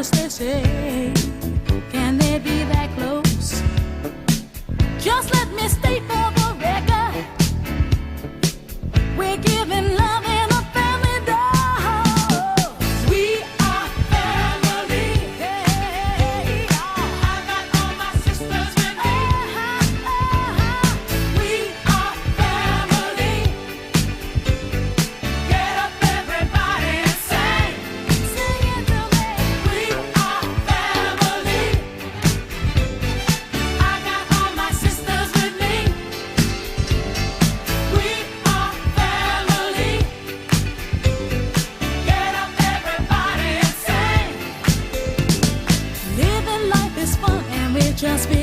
just they say, can they be that close? Just let me state for the record, we're giving love in a family dose. We are family. Hey, I got all my sisters with me. We are family. Get up, everybody, and sing. Sing it to me. We are family. I got all my sisters with me. We are family. Get up, everybody, and sing. Living life is fun, and we just be